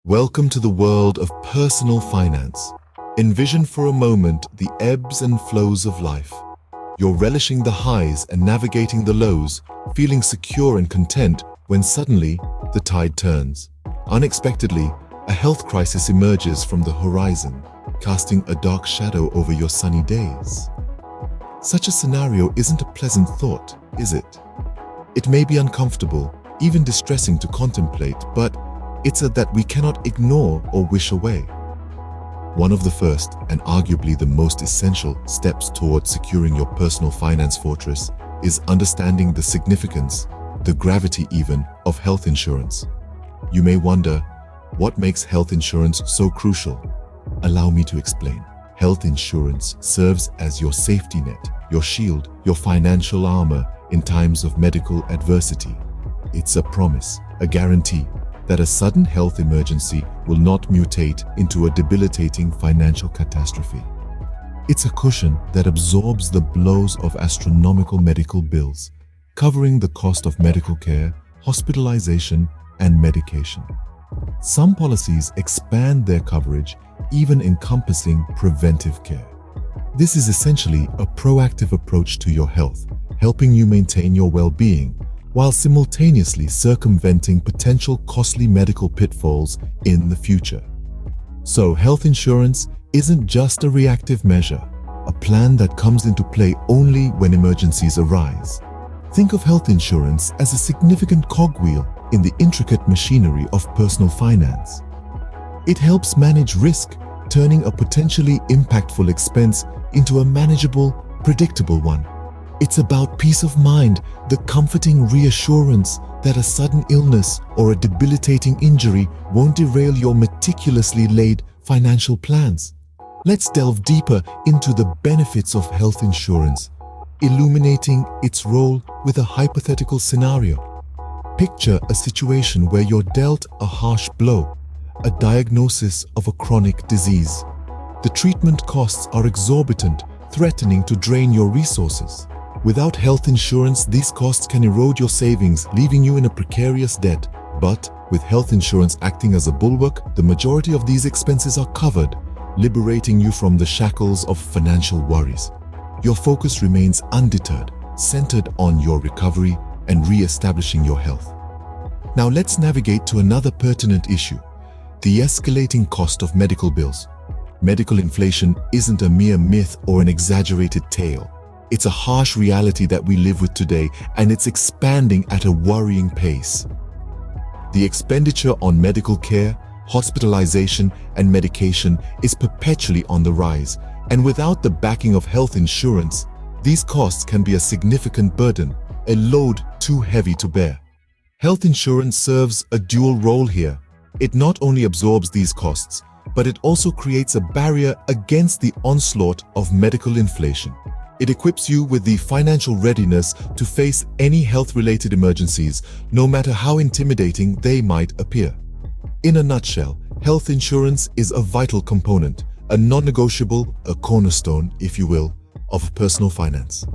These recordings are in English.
Welcome to the world of personal finance. Envision for a moment the ebbs and flows of life. You're relishing the highs and navigating the lows, feeling secure and content when suddenly the tide turns. Unexpectedly, a health crisis emerges from the horizon, casting a dark shadow over your sunny days. Such a scenario isn't a pleasant thought, is it? It may be uncomfortable, even distressing to contemplate, but it's that we cannot ignore or wish away. One of the first, and arguably the most essential, steps towards securing your personal finance fortress is understanding the significance, the gravity even, of health insurance. You may wonder, what makes health insurance so crucial? Allow me to explain. Health insurance serves as your safety net, your shield, your financial armor in times of medical adversity. It's a promise, a guarantee that a sudden health emergency will not mutate into a debilitating financial catastrophe. It's a cushion that absorbs the blows of astronomical medical bills, covering the cost of medical care, hospitalization, and medication. Some policies expand their coverage, even encompassing preventive care. This is essentially a proactive approach to your health, helping you maintain your well-being while simultaneously circumventing potential costly medical pitfalls in the future. So, health insurance isn't just a reactive measure, a plan that comes into play only when emergencies arise. Think of health insurance as a significant cogwheel in the intricate machinery of personal finance. It helps manage risk, turning a potentially impactful expense into a manageable, predictable one. It's about peace of mind, the comforting reassurance that a sudden illness or a debilitating injury won't derail your meticulously laid financial plans. Let's delve deeper into the benefits of health insurance, illuminating its role with a hypothetical scenario. Picture a situation where you're dealt a harsh blow, a diagnosis of a chronic disease. The treatment costs are exorbitant, threatening to drain your resources. Without health insurance, these costs can erode your savings, leaving you in a precarious debt. But with health insurance acting as a bulwark, the majority of these expenses are covered, liberating you from the shackles of financial worries. Your focus remains undeterred, centered on your recovery and re-establishing your health. Now let's navigate to another pertinent issue: the escalating cost of medical bills. Medical inflation isn't a mere myth or an exaggerated tale. It's a harsh reality that we live with today, and it's expanding at a worrying pace. The expenditure on medical care, hospitalization, and medication is perpetually on the rise, and without the backing of health insurance, these costs can be a significant burden, a load too heavy to bear. Health insurance serves a dual role here. It not only absorbs these costs, but it also creates a barrier against the onslaught of medical inflation. It equips you with the financial readiness to face any health-related emergencies, no matter how intimidating they might appear. In a nutshell, health insurance is a vital component, a non-negotiable, a cornerstone, if you will, of personal finance.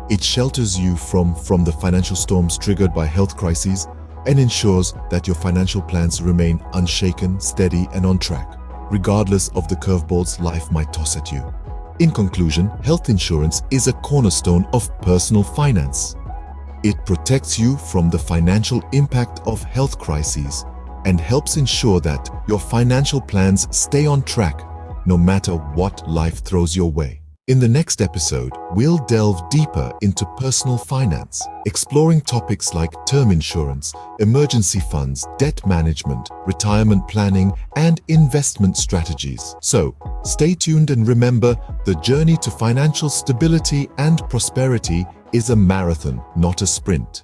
It shelters you from the financial storms triggered by health crises and ensures that your financial plans remain unshaken, steady, and on track, regardless of the curveballs life might toss at you. In conclusion, health insurance is a cornerstone of personal finance. It protects you from the financial impact of health crises and helps ensure that your financial plans stay on track no matter what life throws your way. In the next episode, we'll delve deeper into personal finance, exploring topics like term insurance, emergency funds, debt management, retirement planning, and investment strategies. So, stay tuned and remember, the journey to financial stability and prosperity is a marathon, not a sprint.